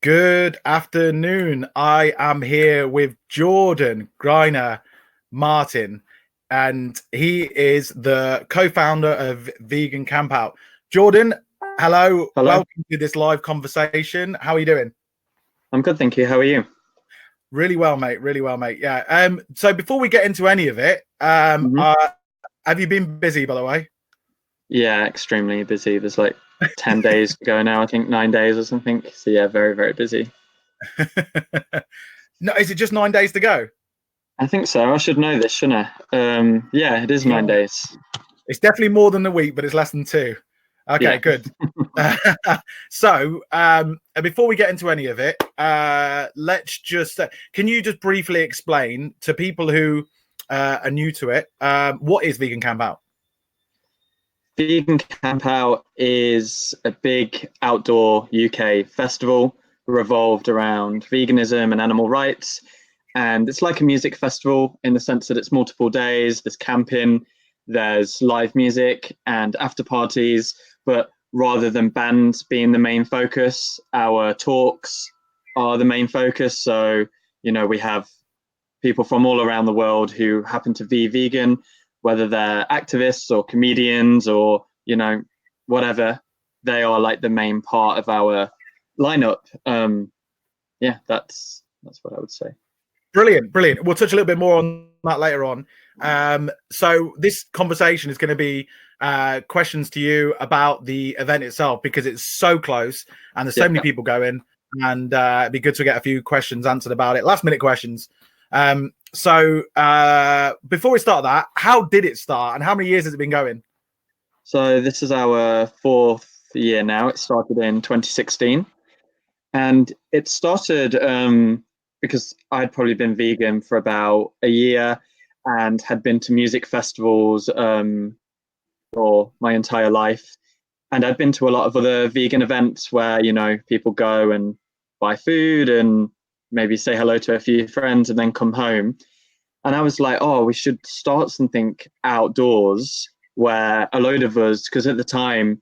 Good afternoon. I am here with Jordan Greiner Martin, and he is the co-founder of Vegan Campout. Jordan, hello. Hello, Welcome to this live conversation. How are you doing? I'm good, thank you. How are you? Really well, mate. Really well, mate. Yeah. So before we get into any of it, hmm have you been busy, by the way? Yeah, extremely busy. There's like 10 days to go now, I think 9 days or something. So yeah, very, very busy. No, is it just 9 days to go? I think so. I should know this, shouldn't I? Yeah, it is 9 days. It's definitely more than a week, but it's less than two. Okay, Yeah. good. Before we get into any of it, let's just can you just briefly explain to people who are new to it what is Vegan Camp Out? Vegan Camp Out is a big outdoor UK festival revolved around veganism and animal rights. And it's like a music festival in the sense that it's multiple days, there's camping, there's live music and after parties. But rather than bands being the main focus, our talks are the main focus. So, we have people from all around the world who happen to be vegan, whether they're activists or comedians or, whatever, they are like the main part of our lineup. Yeah, that's what I would say. Brilliant, brilliant. We'll touch a little bit more on that later on. So this conversation is going to be questions to you about the event itself because it's so close and there's so many people going, and it'd be good to get a few questions answered about it. Last minute questions. So before we start that, how did it start and how many years has it been going? So this is our fourth year now. It started in 2016. And it started because I'd probably been vegan for about a year and had been to music festivals for my entire life. And I'd been to a lot of other vegan events where, people go and buy food and maybe say hello to a few friends and then come home. And I was like, oh, we should start something outdoors where a load of us, because at the time,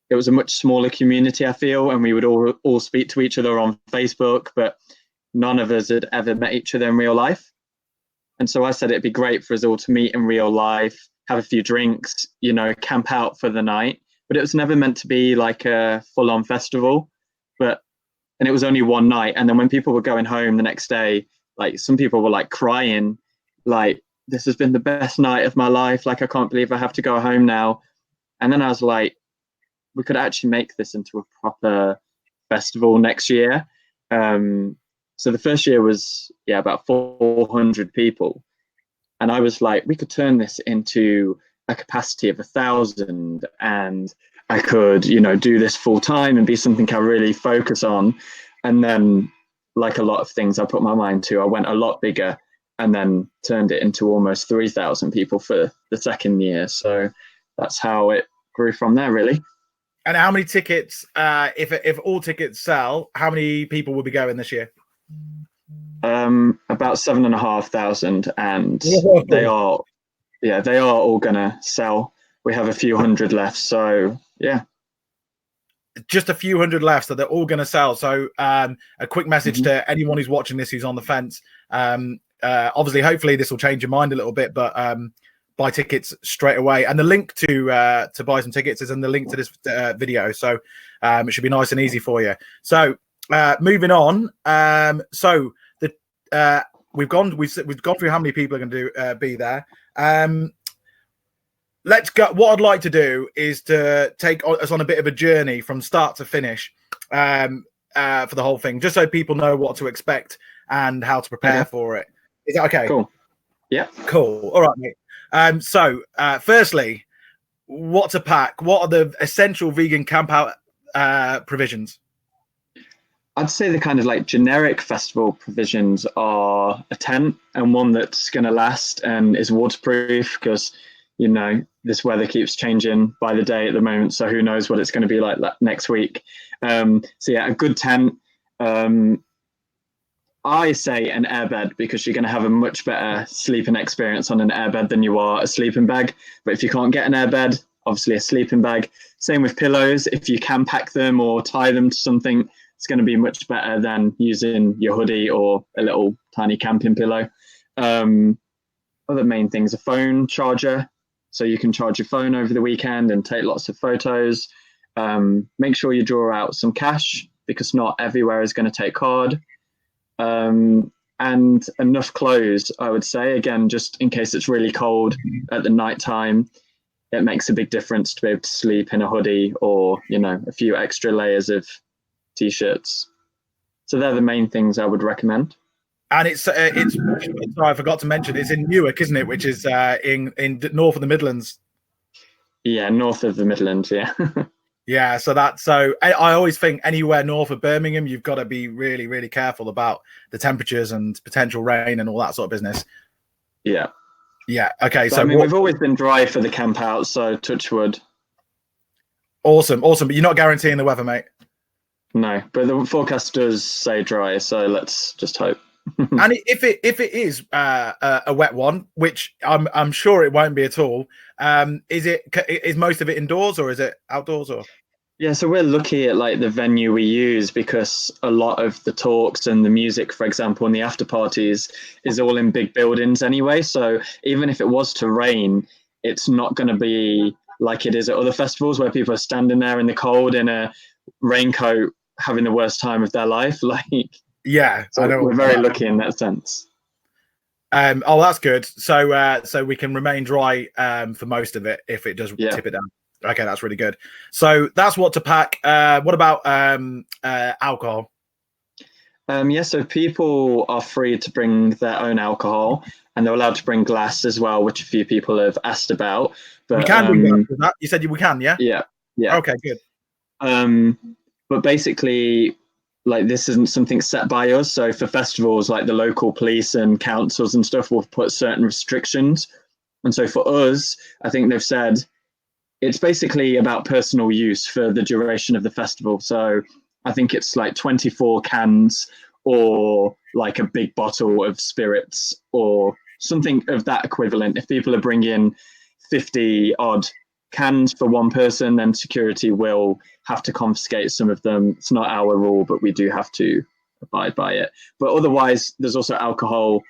it was a much smaller community, I feel, and we would all speak to each other on Facebook, but none of us had ever met each other in real life. And so I said it'd be great for us all to meet in real life, have a few drinks, camp out for the night. But it was never meant to be like a full-on festival. And it was only one night. And then when people were going home the next day, like some people were like crying, like, this has been the best night of my life. Like, I can't believe I have to go home now. And then I was like, we could actually make this into a proper festival next year. So the first year was about 400 people, and I was like, we could turn this into a capacity of 1,000, and I could, do this full time and be something I really focus on. And then, like a lot of things I put my mind to, I went a lot bigger and then turned it into almost 3,000 people for the second year. So that's how it grew from there, really. And how many tickets, if all tickets sell, how many people will be going this year? About 7,500, and they Whoa. are, they are all gonna sell. We have a few hundred left, so yeah. Just a few hundred left, so they're all going to sell. So a quick message to anyone who's watching this who's on the fence. Obviously, hopefully this will change your mind a little bit, but buy tickets straight away. And the link to buy some tickets is in the link to this video, so it should be nice and easy for you. So moving on. So the we've gone through how many people are going to be there. Let's go. What I'd like to do is to take us on a bit of a journey from start to finish for the whole thing, just so people know what to expect and how to prepare for it. Is that okay? Cool. Yeah. Cool. All right, mate. So, firstly, what to pack? What are the essential vegan camp out provisions? I'd say the kind of like generic festival provisions are a tent and one that's going to last and is waterproof because, this weather keeps changing by the day at the moment. So who knows what it's going to be like next week. So yeah, a good tent. I say an airbed because you're going to have a much better sleeping experience on an airbed than you are a sleeping bag. But if you can't get an airbed, obviously a sleeping bag. Same with pillows. If you can pack them or tie them to something, it's going to be much better than using your hoodie or a little tiny camping pillow. Other main things, a phone charger, so you can charge your phone over the weekend and take lots of photos. Make sure you draw out some cash, because not everywhere is going to take card. And enough clothes, I would say, again, just in case it's really cold at the night time. It makes a big difference to be able to sleep in a hoodie or, a few extra layers of t-shirts. So they're the main things I would recommend. And it's sorry, I forgot to mention, it's in Newark, isn't it? Which is in north of the Midlands. Yeah, north of the Midlands. Yeah. Yeah. So I always think anywhere north of Birmingham, you've got to be really, really careful about the temperatures and potential rain and all that sort of business. Yeah. Yeah. Okay. But, so we've always been dry for the camp out, so touch wood. Awesome. But you're not guaranteeing the weather, mate. No, but the forecast does say dry, so let's just hope. And if it is a wet one, which I'm sure it won't be at all, is most of it indoors or is it outdoors? Or yeah, so we're lucky at the venue we use, because a lot of the talks and the music, for example, and the after parties is all in big buildings anyway. So even if it was to rain, it's not going to be like it is at other festivals where people are standing there in the cold in a raincoat having the worst time of their life. Yeah, so we're very lucky in that sense. Oh, that's good. So we can remain dry for most of it if it does tip it down. Okay, that's really good. So that's what to pack. What about alcohol? So people are free to bring their own alcohol, and they're allowed to bring glass as well, which a few people have asked about. But we can bring glass. You said we can, yeah? Yeah. Okay, good. But basically, this isn't something set by us. So for festivals, the local police and councils and stuff will put certain restrictions. And so for us, I think they've said it's basically about personal use for the duration of the festival. So I think it's 24 cans or a big bottle of spirits or something of that equivalent. If people are bringing 50 odd cans for one person, then security will have to confiscate some of them. It's not our rule, but we do have to abide by it. But otherwise, there's also alcohol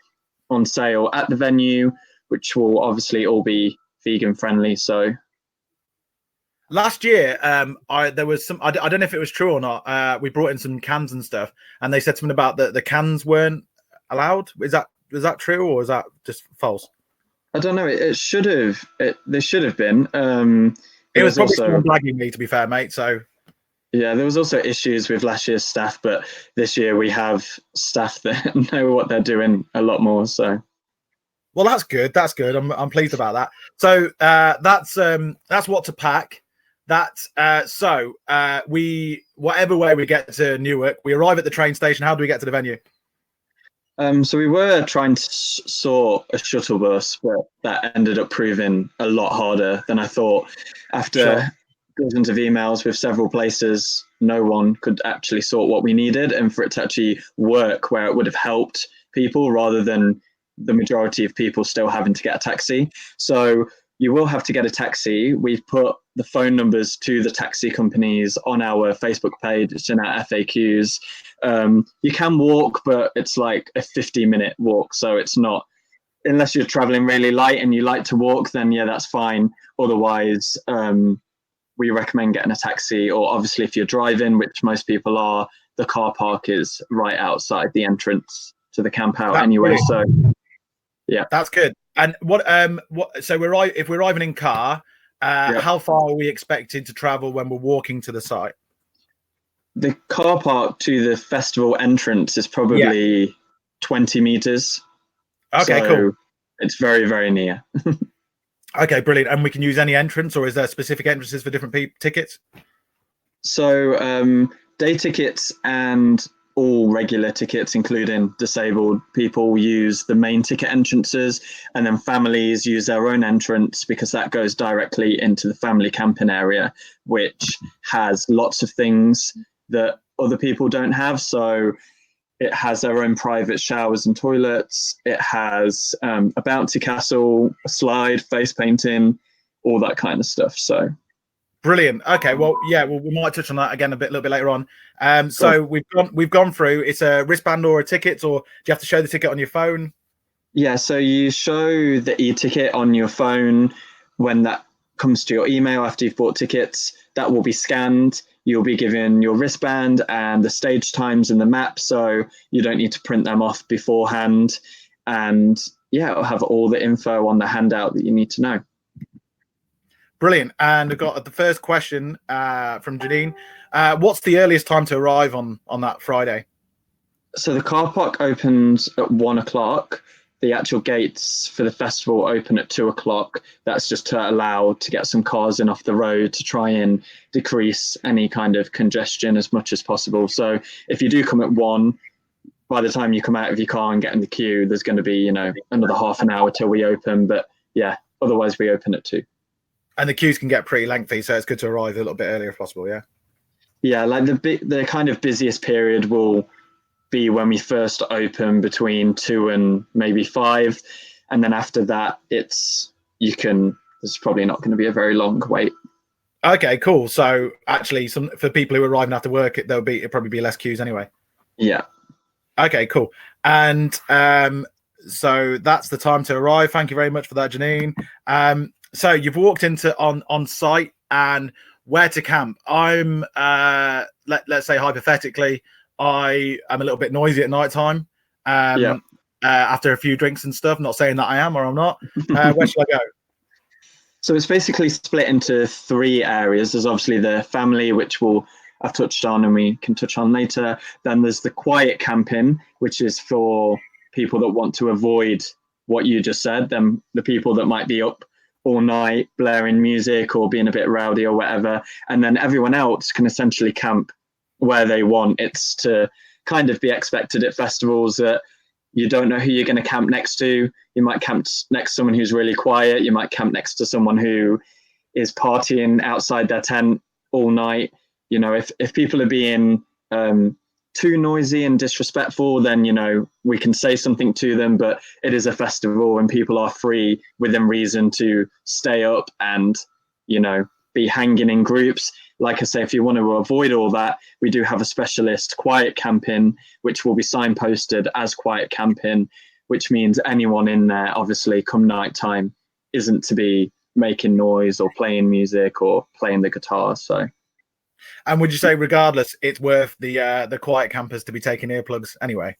on sale at the venue, which will obviously all be vegan friendly. So last year, there was some. I don't know if it was true or not. We brought in some cans and stuff, and they said something about the cans weren't allowed. Was that true, or is that just false? I don't know. It should have. They should have been. It was probably someone blagging me, to be fair, mate. So yeah, there was also issues with last year's staff, but this year we have staff that know what they're doing a lot more. So, well, that's good. That's good. I'm pleased about that. So that's what to pack. We whatever way we get to Newark, we arrive at the train station. How do we get to the venue? So we were trying to sort a shuttle bus, but that ended up proving a lot harder than I thought. After dozens of emails with several places, no one could actually sort what we needed, and for it to actually work where it would have helped people rather than the majority of people still having to get a taxi. So you will have to get a taxi. We've put the phone numbers to the taxi companies on our Facebook page. It's in our FAQs. You can walk, but it's a 50-minute walk. So it's not, unless you're traveling really light and you like to walk, then yeah, that's fine. Otherwise, we recommend getting a taxi, or obviously if you're driving, which most people are, the car park is right outside the entrance to the camp out anyway. So yeah, that's good. And so if we're arriving in car, how far are we expected to travel when we're walking to the site? The car park to the festival entrance is probably 20 meters. Okay, cool. It's very, very near. Okay, brilliant. And we can use any entrance, or is there specific entrances for different tickets? So day tickets and all regular tickets, including disabled people, use the main ticket entrances, and then families use their own entrance because that goes directly into the family camping area, which has lots of things that other people don't have. So it has their own private showers and toilets. It has a bouncy castle, a slide, face painting, all that kind of stuff. So Brilliant. Okay, well, yeah, well, we might touch on that again a little bit later on. So we've gone through. It's a wristband or a ticket, or do you have to show the ticket on your phone? Yeah, so you show the e-ticket on your phone when that comes to your email after you've bought tickets. That will be scanned. You'll be given your wristband and the stage times and the map, so you don't need to print them off beforehand. And yeah, it'll have all the info on the handout that you need to know. Brilliant. And I've got the first question from Janine. What's the earliest time to arrive on that Friday? So the car park opens at 1 o'clock. The actual gates for the festival open at 2 o'clock. That's just to allow to get some cars in off the road to try and decrease any kind of congestion as much as possible. So if you do come at 1, by the time you come out of your car and get in the queue, there's going to be, another half an hour till we open. But yeah, otherwise we open at 2. And the queues can get pretty lengthy, so it's good to arrive a little bit earlier if possible. Yeah. Yeah, like the kind of busiest period will be when we first open between 2 and maybe 5, and then after that, there's probably not going to be a very long wait. Okay, cool. So actually, for people who are arriving after work, it'll probably be less queues anyway. Yeah. Okay, cool. And so that's the time to arrive. Thank you very much for that, Janine. So you've walked into on site and where to camp. I'm let's say hypothetically, I am a little bit noisy at night time. After a few drinks and stuff. Not saying that I am or I'm not. Where should I go? So it's basically split into 3 areas. There's obviously the family, which I've touched on and we can touch on later. Then there's the quiet camping, which is for people that want to avoid what you just said. Then the people that might be up all night blaring music or being a bit rowdy or whatever. And then everyone else can essentially camp where they want. It's to kind of be expected at festivals that you don't know who you're going to camp next to. You might camp next to someone who's really quiet. You might camp next to someone who is partying outside their tent all night. If people are being too noisy and disrespectful, then, we can say something to them, but it is a festival and people are free within reason to stay up and, be hanging in groups. Like I say, if you want to avoid all that, we do have a specialist quiet camping, which will be signposted as quiet camping, which means anyone in there, obviously, come nighttime, isn't to be making noise or playing music or playing the guitar. So. And would you say, regardless, it's worth the quiet campers to be taking earplugs anyway?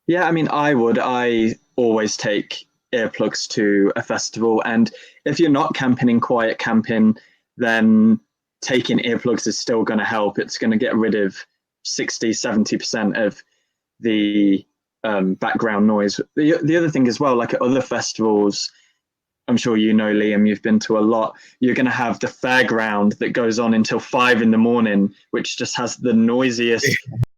Yeah, I mean, I always take earplugs to a festival. And if you're not camping in quiet camping, then taking earplugs is still going to help. It's going to get rid of 60-70% of the background noise. The other thing as well, like at other festivals, I'm sure Liam, you've been to a lot, you're going to have the fairground that goes on until 5 a.m, which just has the noisiest